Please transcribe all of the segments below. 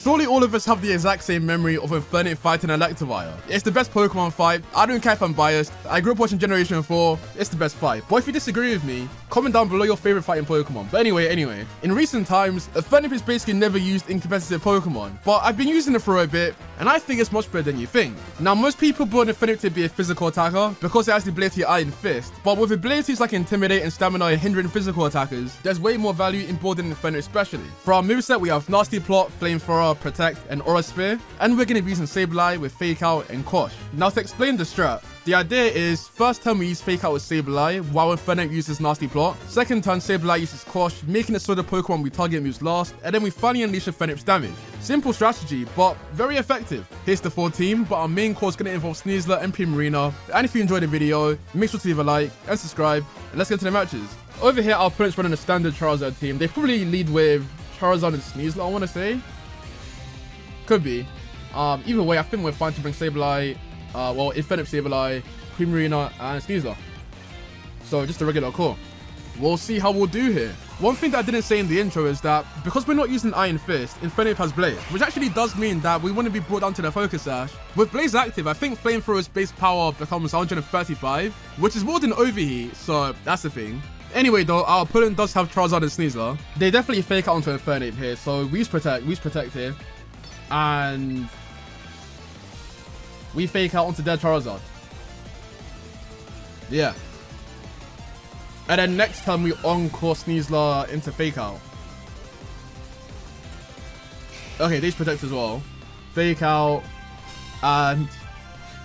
Surely all of us have the exact same memory of Infernape fighting Electivire. It's the best Pokemon fight. I don't care if I'm biased. I grew up watching Generation 4. It's the best fight. But if you disagree with me, comment down below your favorite fighting Pokemon. But anyway, in recent times, Infernape is basically never used in competitive Pokemon. But I've been using it for a bit, and I think it's much better than you think. Now, most people build Infernape to be a physical attacker because it has the ability Iron Fist. But with abilities like Intimidate and Stamina hindering physical attackers, there's way more value in building Infernape especially. For our moveset, we have Nasty Plot, Flamethrower, Protect, and Aura Sphere, and we're going to be using Sableye with Fake Out and Quash. Now to explain the strat, the idea is first turn we use Fake Out with Sableye while Infernape uses Nasty Plot. Second turn Sableye uses Quash, making it so the Pokemon we target moves last, and then we finally unleash Infernape's damage. Simple strategy, but very effective. Here's the full team, but our main core is going to involve Sneasler and Primarina. And if you enjoyed the video, make sure to leave a like and subscribe, and let's get to the matches. Over here, our opponent's running a standard Charizard team. They probably lead with Charizard and Sneasler, I want to say. Could be. Either way, I think we're fine to bring Sableye, Infernape, Sableye, Primarina, and Sneasler. So just a regular core. We'll see how we'll do here. One thing that I didn't say in the intro is that because we're not using Iron Fist, Infernape has Blaze, which actually does mean that we want to be brought down to the Focus Sash. With Blaze active, I think Flamethrower's base power becomes 135, which is more than Overheat, so that's the thing. Anyway though, our opponent does have Charizard and Sneasler. They definitely fake out onto Infernape here, so we use Protect here. And we fake out onto their Charizard. Yeah. And then next time we encore Sneasler into Fake Out. Okay, these Protect as well. Fake Out and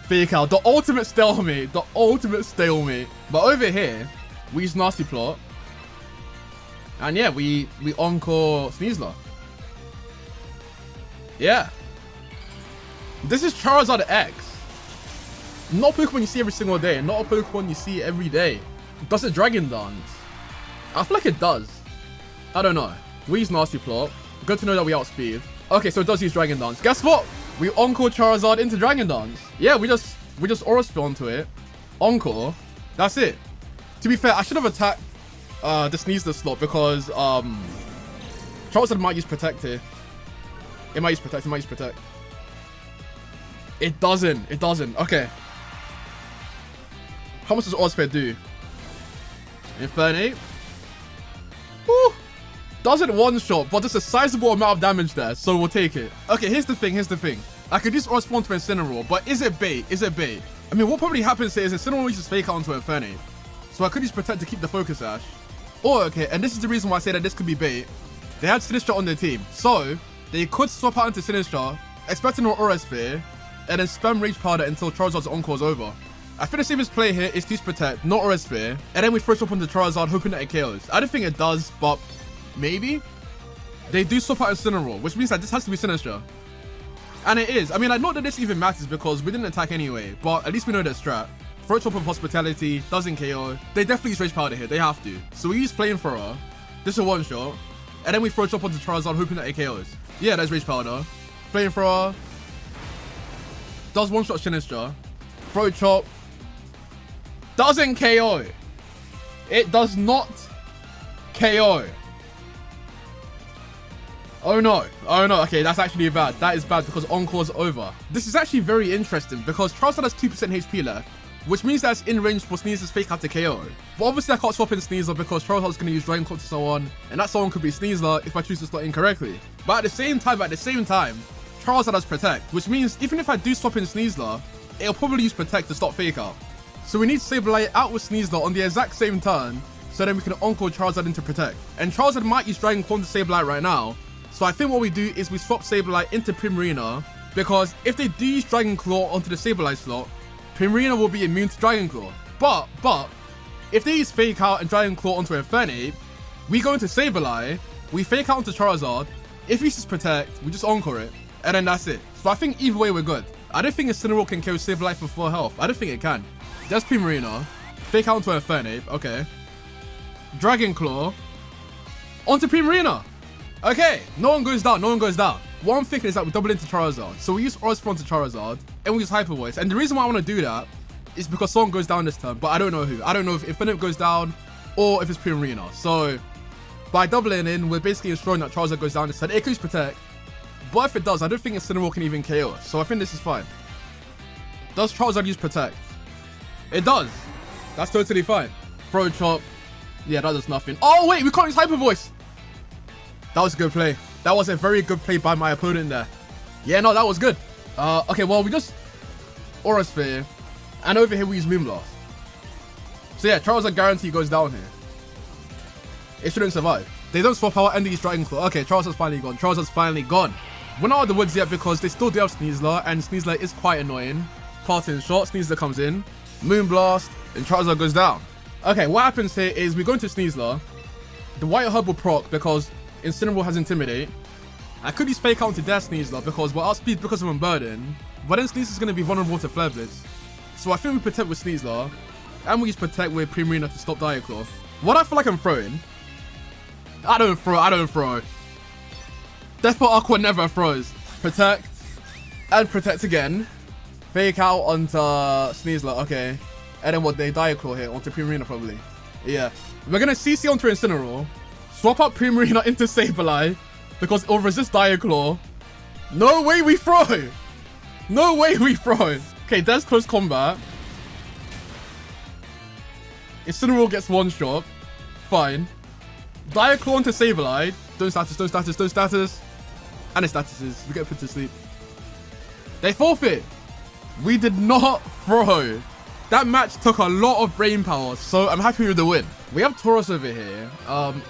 Fake Out. The ultimate stalemate. The ultimate stalemate. But over here, we use Nasty Plot. And yeah, we encore Sneasler. Yeah. This is Charizard X. Not a Pokemon you see every single day. Not a Pokemon you see every day. Does it Dragon Dance? I feel like it does. I don't know. We use Nasty Plot. Good to know that we outspeed. Okay, so it does use Dragon Dance. Guess what? We encore Charizard into Dragon Dance. Yeah, we just Aura Sphere onto it. Encore. That's it. To be fair, I should have attacked the Sneasler slot because Charizard might use Protect here. It might use Protect. It doesn't. Okay. How much does Aura Sphere do? Infernape. Woo! Doesn't one-shot, but there's a sizable amount of damage there, so we'll take it. Okay, here's the thing. I could use Aura Sphere onto Incineroar, but is it bait? I mean, what probably happens here is Incineroar uses Fake Out onto Infernape. So I could use Protect to keep the Focus Sash. Or, okay, and this is the reason why I say that this could be bait. They had Sinistcha on their team, so they could swap out into Sinistcha, expecting an Aura Sphere, and then spam Rage Powder until Charizard's Encore is over. I think the safest play here is to use Protect, not Aura Sphere, and then we throw swap onto Charizard, hoping that it KOs. I don't think it does, but maybe? They do swap out Incineroar, which means that this has to be Sinistcha. And it is. I mean, not that this even matters because we didn't attack anyway, but at least we know their strat. Throw swap on Hospitality, doesn't KO. They definitely use Rage Powder here, they have to. So we use Flamethrower, this is a one-shot, and then we throw swap onto Charizard, hoping that it KOs. Yeah, there's Rage Powder. Flamethrower. Does one-shot Sinistcha. Throw Chop. Doesn't KO. It does not KO. Oh no. Okay, that's actually bad. That is bad because Encore's over. This is actually very interesting because Charizard has 2% HP left, which means that's in range for Sneasler's Fake Out to KO. But obviously I can't swap in Sneasler because Charizard's going to use Dragon Claw to someone, and that someone could be Sneasler if I choose to slot incorrectly. But at the same time, Charizard has Protect, which means even if I do swap in Sneasler, it'll probably use Protect to stop Fake Out. So we need Sableye out with Sneasler on the exact same turn, so then we can encore Charizard into Protect. And Charizard might use Dragon Claw to Sableye right now, so I think what we do is we swap Sableye into Primarina, because if they do use Dragon Claw onto the Sableye slot, Primarina will be immune to Dragon Claw. But, if they use Fake Out and Dragon Claw onto Infernape, we go into Sableye, we Fake Out onto Charizard, if he uses Protect, we just encore it, and then that's it. So I think either way we're good. I don't think Incineroar can kill Sableye for full health. I don't think it can. There's Primarina. Fake Out onto Infernape. Okay. Dragon Claw. Onto Primarina. Okay. No one goes down. What I'm thinking is that we double into Charizard. So we use Aura Sphere onto Charizard. And we use Hyper Voice. And the reason why I want to do that is because someone goes down this turn. But I don't know who. I don't know if Infernape goes down or if it's Primarina. So by doubling in, we're basically ensuring that Charizard goes down this turn. It could use Protect. But if it does, I don't think Incineroar can even KO us. So I think this is fine. Does Charizard use Protect? It does. That's totally fine. Throw Chop. Yeah, that does nothing. Oh, wait, we can't use Hyper Voice. That was a good play. That was a very good play by my opponent there. Yeah, no, that was good. Okay, well, we just Aura Sphere. And over here, we use Moonblast. So yeah, Charizard guarantee goes down here. It shouldn't survive. They don't swap out and he's Dragon Claw. Okay, Charizard's finally gone. Charizard's finally gone. We're not out of the woods yet because they still do have Sneasler, and Sneasler is quite annoying. Parting shot, Sneasler comes in, Moonblast, and Charizard goes down. Okay, what happens here is we go into Sneasler. The White Herb will proc because Incineroar has Intimidate. I could use Fake Out into their Sneasler because we're outspeed because of Unburden, but then Sneasler's going to be vulnerable to Flare Blitz. So I think we Protect with Sneasler, and we use Protect with Primarina to stop Diaclaw. What I feel like I'm throwing, I don't throw. Therefore, Aqua never throws. Protect, and Protect again. Fake Out onto Sneasler, okay. And then what, they Diaclaw here onto Primarina probably. Yeah. We're going to CC onto Incineroar, swap out Primarina into Sableye, because it'll resist Diaclaw. No way we throw! No way we throw! Okay, there's close combat. Incineroar gets one shot. Fine. Diaclaw onto Sableye. Don't status. And it statuses. We get put to sleep. They forfeit. We did not throw. That match took a lot of brain power, so I'm happy with the win. We have Tauros over here.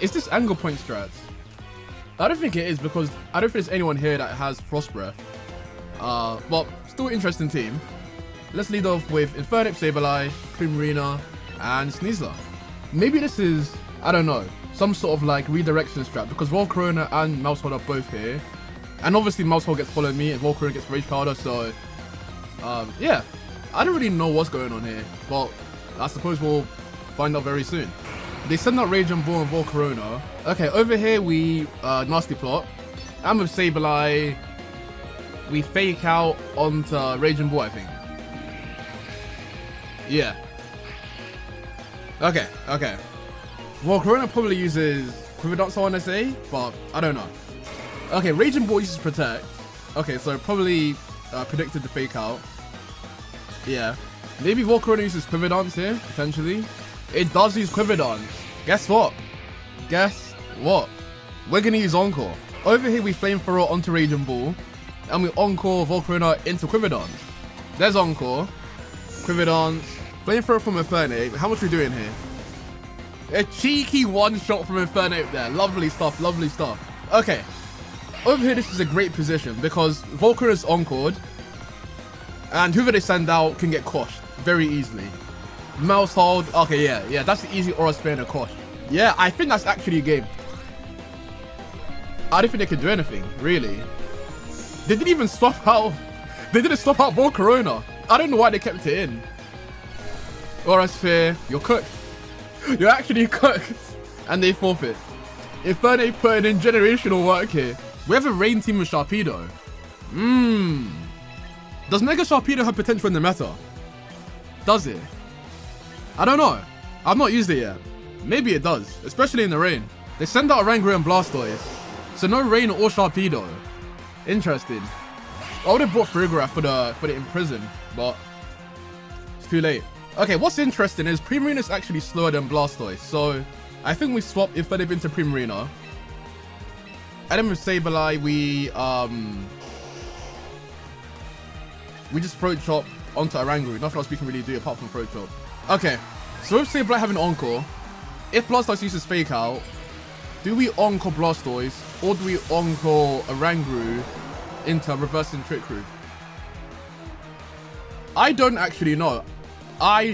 Is this angle point strats? I don't think it is because I don't think there's anyone here that has Frost Breath. But still interesting team. Let's lead off with Infernape, Sableye, Primarina, and Sneasler. Maybe this is, I don't know, some sort of like redirection strat because Volcarona and Mousehold are both here. And obviously Mousehold gets Follow Me and Volcarona gets Rage Powder, so yeah. I don't really know what's going on here, but I suppose we'll find out very soon. They send out Rage and Ball and Volcarona. Okay, over here we Nasty Plot. And with Sableye, we Fake Out onto Rage and Ball, I think. Yeah. Okay. Volcarona probably uses Quiver Dance, I want to say, but I don't know. Okay, Rage and Ball uses Protect. Okay, so probably predicted the Fake Out. Yeah. Maybe Volcarona uses Quiver Dance here, potentially. It does use Quiver Dance. Guess what? We're going to use Encore. Over here, we Flamethrower onto Rage and Ball. And we Encore Volcarona into Quiver Dance. There's Encore. Quiver Dance. Flamethrower from Infernape. How much are we doing here? A cheeky one-shot from Infernape there. Lovely stuff. Okay. Over here, this is a great position because Volcarona's Encored. And whoever they send out can get quashed very easily. Mousehold. Okay, yeah. That's the easy Aura Sphere and a quash. Yeah, I think that's actually a game. I don't think they can do anything, really. They didn't even swap out. They didn't swap out Volcarona. I don't know why they kept it in. Aura Sphere, you're cooked. You're actually cooked. And they forfeit. Infernape putting in generational work here. We have a Rain team with Sharpedo. Does Mega Sharpedo have potential in the meta? Does it? I don't know. I've not used it yet. Maybe it does, especially in the rain. They send out Oranguru and Blastoise, so no Rain or Sharpedo. Interesting. I would have brought Farigiraf for the Imprison, but it's too late. Okay, what's interesting is Primarina's actually slower than Blastoise, so I think we swap Infernape into Primarina. And then with Sableye, we just Throat Chop onto Oranguru. Nothing else we can really do apart from Throat Chop. Okay, so with Sableye having Encore, if Blastoise uses Fake Out, do we Encore Blastoise or do we Encore Oranguru into Reversing Trick Room? I don't actually know. I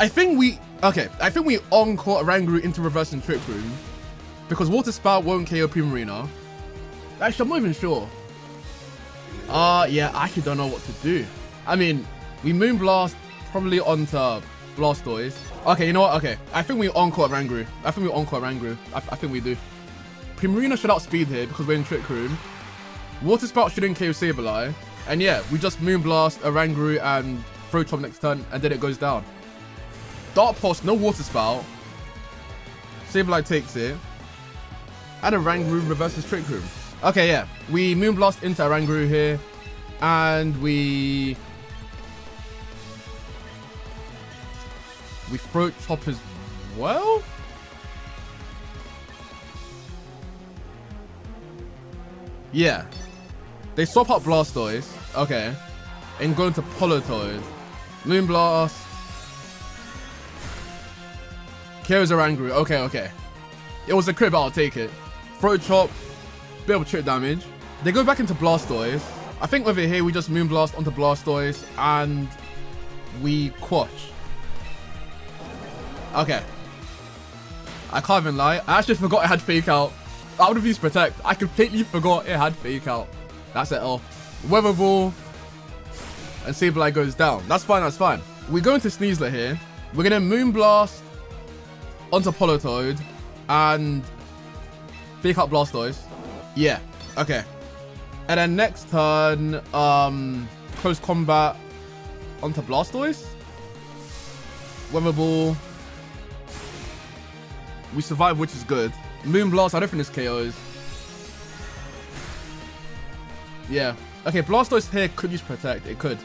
think we Encore Oranguru into Reversing Trick Room because Water Spout won't KO Primarina. Actually, I'm not even sure. Yeah, I actually don't know what to do. I mean, we Moonblast probably onto Blastoise. Okay, you know what? Okay, I think we Encore Oranguru. I think we do. Primarina should outspeed here because we're in Trick Room. Water Spout shouldn't KO Sableye. And yeah, we just Moonblast, Oranguru, and Throat Chop next turn, and then it goes down. Dark Pulse, no Water Spout. Sableye takes it. And Oranguru reverses Trick Room. Okay, yeah. We Moonblast into Oranguru here. And we Throat Chop as well? Yeah. They swap out Blastoise. Okay. And go into Politoed. Moonblast. KO's Oranguru. Okay. It was a crit, but I'll take it. Throat Chop. Bit of chip damage. They go back into Blastoise. I think over here we just Moonblast onto Blastoise and we Quash. Okay. I can't even lie. I actually forgot it had Fake Out. I would have used Protect. I completely forgot it had Fake Out. That's it all. Weather Ball. And Sableye goes down. That's fine. We go into Sneasler here. We're going to Moonblast onto Politoed and Fake Out Blastoise. Yeah. Okay. And then next turn, Close Combat onto Blastoise. Weather Ball. We survive, which is good. Moonblast, I don't think this KOs. Yeah. Okay, Blastoise here could use Protect. It could.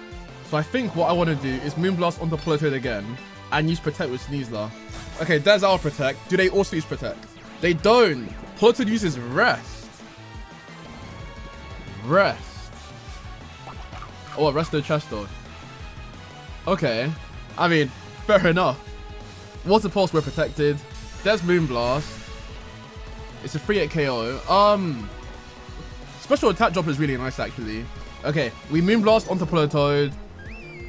So I think what I want to do is Moonblast onto Politoed again and use Protect with Sneasler. Okay, there's our Protect. Do they also use Protect? They don't. Politoed uses Rest. Oh, Rest the chest though. Okay. I mean, fair enough. Water Pulse, we're protected. There's Moonblast. It's a 3-8 KO. Special attack drop is really nice actually. Okay, we Moonblast onto Politoed.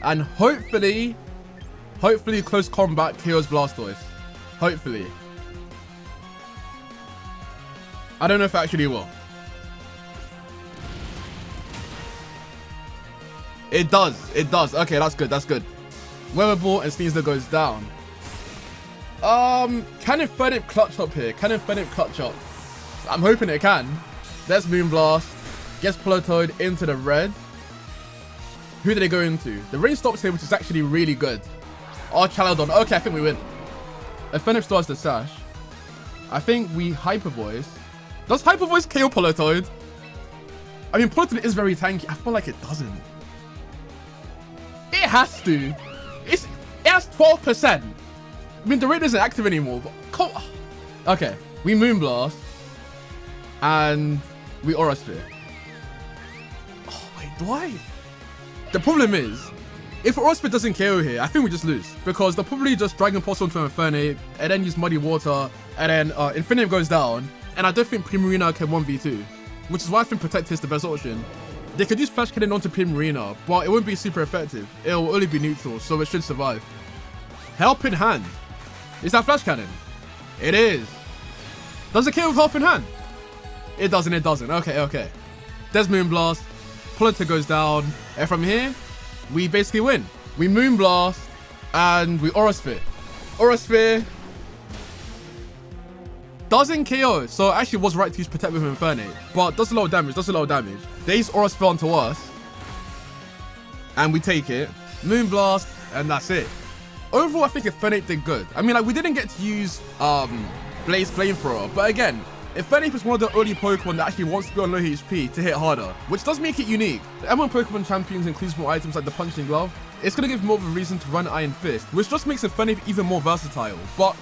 And hopefully Close Combat KOs Blastoise. Hopefully. I don't know if it actually will. It does. Okay, that's good. Weather Ball and Sneasler goes down. Can Infernape clutch up here? I'm hoping it can. There's Moonblast. Gets Politoed into the red. Who do they go into? The rain stops here, which is actually really good. Oh, Chaladon. Okay, I think we win. Infernape starts the Sash. I think we Hyper Voice. Does Hyper Voice KO Politoed? I mean, Politoed is very tanky. I feel like it doesn't. It has to. It has 12%. I mean, the raid isn't active anymore. But okay, we Moonblast. And we Aura Sphere. Oh, wait, do I? The problem is, if Aura Sphere doesn't KO here, I think we just lose. Because they'll probably just Dragon Pulse onto Infernape, and then use Muddy Water, and then Infernape goes down. And I don't think Primarina can 1v2. Which is why I think Protect is the best option. They could use Flash Cannon onto Primarina, but it won't be super effective. It'll only be neutral, so it should survive. Helping Hand. Is that Flash Cannon? It is. Does it kill with Helping Hand? It doesn't. Okay. There's Moonblast. Politoed goes down. And from here, we basically win. We Moonblast and we Aura Sphere. Aura Sphere doesn't KO. So it actually was right to use Protect with Infernape. But does a lot of damage. They use Aura Sphere onto us. And we take it. Moonblast. And that's it. Overall, I think Infernape did good. I mean, like, we didn't get to use Blaze Flamethrower. But again, Infernape is one of the only Pokemon that actually wants to be on low HP to hit harder, which does make it unique. The M1 Pokemon Champions includes more items like the Punching Glove. It's going to give more of a reason to run Iron Fist, which just makes Infernape even more versatile. But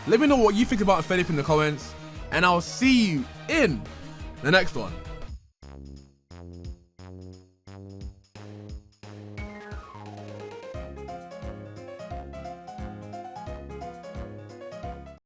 let me know what you think about Infernape in the comments, and I'll see you in the next one.